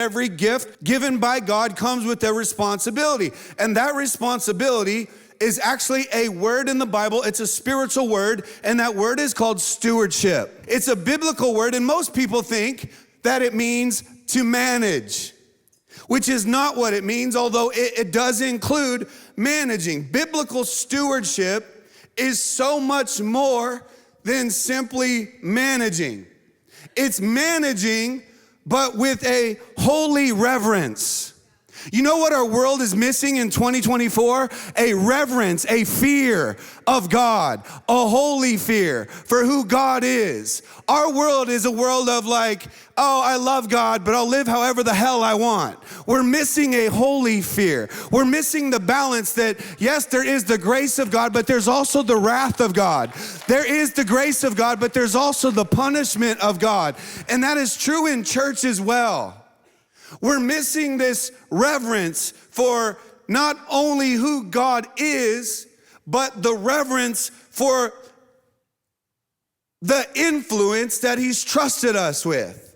Every gift given by God comes with a responsibility. And that responsibility is actually a word in the Bible. It's a spiritual word, and that word is called stewardship. It's a biblical word, and most people think that it means to manage, which is not what it means, although it does include managing. Biblical stewardship is so much more than simply managing. It's managing, but with a holy reverence. You know what our world is missing in 2024? A reverence, a fear of God, a holy fear for who God is. Our world is a world of like, oh, I love God, but I'll live however the hell I want. We're missing a holy fear. We're missing the balance that, yes, there is the grace of God, but there's also the wrath of God. There is the grace of God, but there's also the punishment of God. And that is true in church as well. We're missing this reverence for not only who God is, but the reverence for the influence that he's trusted us with.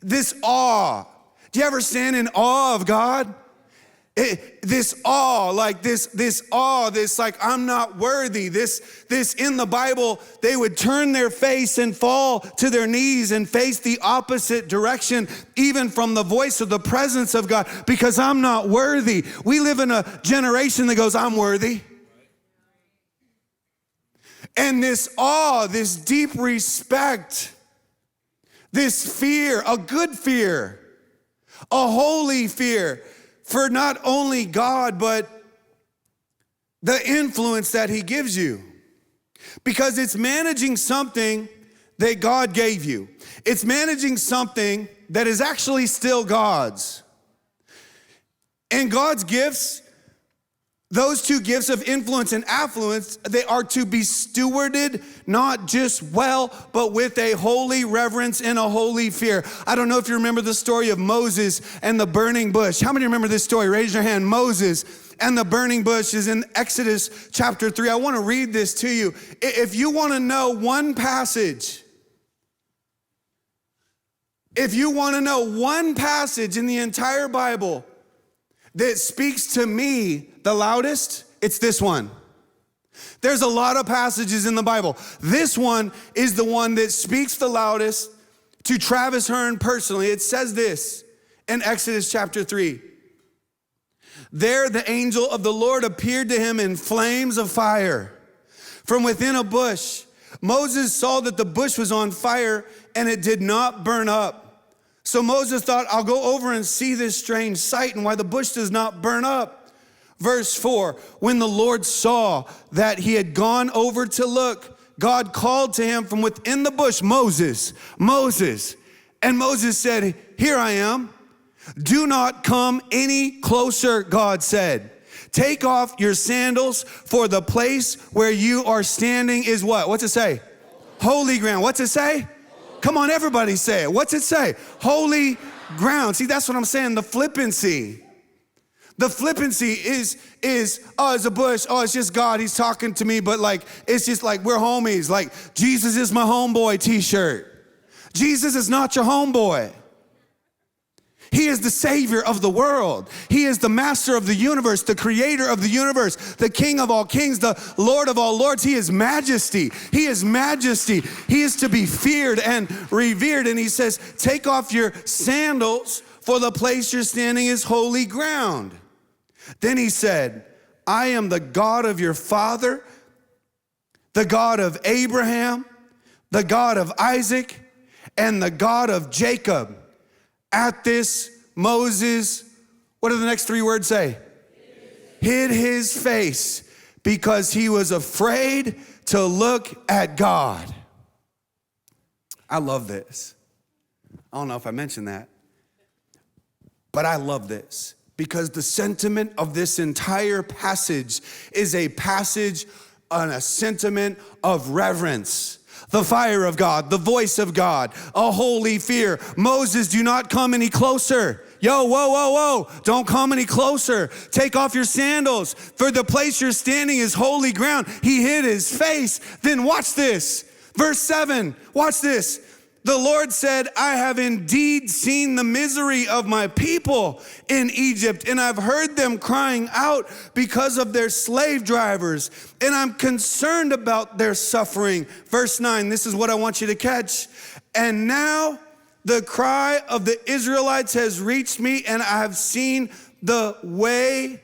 This awe. Do you ever stand in awe of God? This awe, like this awe, this like, I'm not worthy. This in the Bible, they would turn their face and fall to their knees and face the opposite direction, even from the voice of the presence of God, because I'm not worthy. We live in a generation that goes, I'm worthy. And this awe, this deep respect, this fear, a good fear, a holy fear, for not only God, but the influence that he gives you. Because it's managing something that God gave you. It's managing something that is actually still God's. And God's gifts, those two gifts of influence and affluence, they are to be stewarded, not just well, but with a holy reverence and a holy fear. I don't know if you remember the story of Moses and the burning bush. How many remember this story? Raise your hand. Moses and the burning bush is in Exodus chapter 3. I want to read this to you. If you want to know one passage, in the entire Bible that speaks to me the loudest, it's this one. There's a lot of passages in the Bible. This one is the one that speaks the loudest to Travis Hearn personally. It says this in Exodus chapter 3. There the angel of the Lord appeared to him in flames of fire from within a bush. Moses saw that the bush was on fire and it did not burn up. So Moses thought, I'll go over and see this strange sight and why the bush does not burn up. Verse 4, when the Lord saw that he had gone over to look, God called to him from within the bush, Moses, Moses. And Moses said, here I am. Do not come any closer, God said. Take off your sandals, for the place where you are standing is what? What's it say? Holy ground. What's it say? Come on, everybody say it. What's it say? Holy ground. See, that's what I'm saying, the flippancy. The flippancy is, oh, it's a bush. Oh, it's just God. He's talking to me. But like, it's just like we're homies. Like, Jesus is my homeboy t-shirt. Jesus is not your homeboy. He is the Savior of the world. He is the master of the universe, the creator of the universe, the King of all kings, the Lord of all lords. He is majesty. He is majesty. He is to be feared and revered. And he says, take off your sandals, for the place you're standing is holy ground. Then he said, I am the God of your father, the God of Abraham, the God of Isaac, and the God of Jacob. At this, Moses, what do the next three words say? Hid his face because he was afraid to look at God. I love this. I don't know if I mentioned that, but I love this because the sentiment of this entire passage is a passage on a sentiment of reverence. The fire of God, the voice of God, a holy fear. Moses, do not come any closer. Yo, whoa, whoa, whoa. Don't come any closer. Take off your sandals, for the place you're standing is holy ground. He hid his face. Then watch this. Verse 7, watch this. The Lord said, I have indeed seen the misery of my people in Egypt, and I've heard them crying out because of their slave drivers, and I'm concerned about their suffering. Verse 9, this is what I want you to catch. And now the cry of the Israelites has reached me, and I have seen the way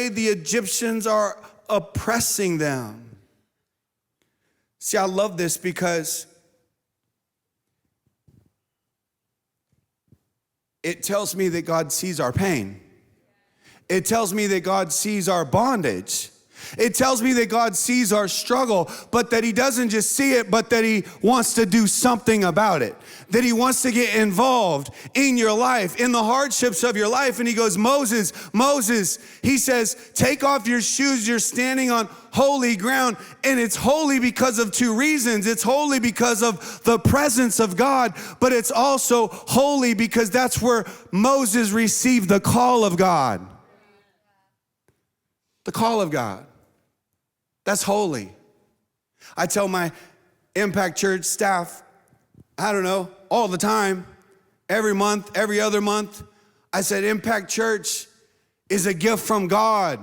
the Egyptians are oppressing them. See, I love this because it tells me that God sees our pain. It tells me that God sees our bondage. It tells me that God sees our struggle, but that he doesn't just see it, but that he wants to do something about it. That he wants to get involved in your life, in the hardships of your life. And he goes, Moses, he says, take off your shoes. You're standing on holy ground. And it's holy because of two reasons. It's holy because of the presence of God, but it's also holy because that's where Moses received the call of God. The call of God. That's holy. I tell my Impact Church staff, I don't know, all the time, every month, every other month, I said, Impact Church is a gift from God.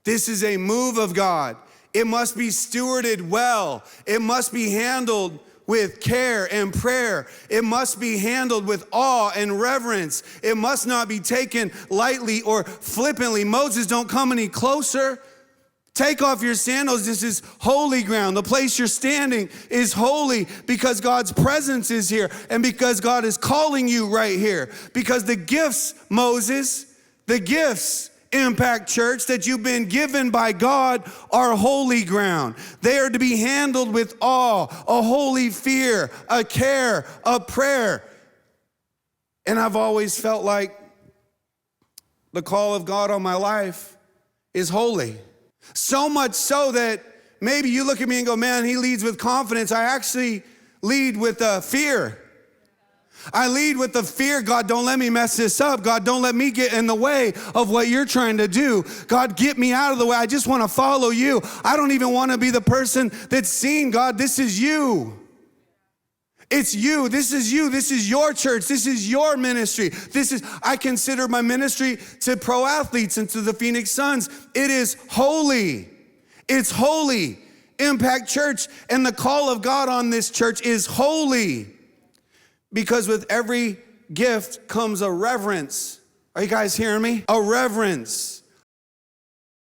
This is a move of God. It must be stewarded well. It must be handled with care and prayer. It must be handled with awe and reverence. It must not be taken lightly or flippantly. Moses, don't come any closer. Take off your sandals. This is holy ground. The place you're standing is holy because God's presence is here and because God is calling you right here. Because the gifts, Moses, the gifts, Impact Church, that you've been given by God are holy ground. They are to be handled with awe, a holy fear, a care, a prayer. And I've always felt like the call of God on my life is holy. So much so that maybe you look at me and go, man, he leads with confidence. I actually lead with fear. I lead with the fear, God, don't let me mess this up. God, don't let me get in the way of what you're trying to do. God, get me out of the way. I just want to follow you. I don't even want to be the person that's seen. God, this is you. It's you. This is you. This is your church. This is your ministry. I consider my ministry to pro athletes and to the Phoenix Suns. It is holy. It's holy. Impact Church and the call of God on this church is holy. Because with every gift comes a reverence. Are you guys hearing me? A reverence.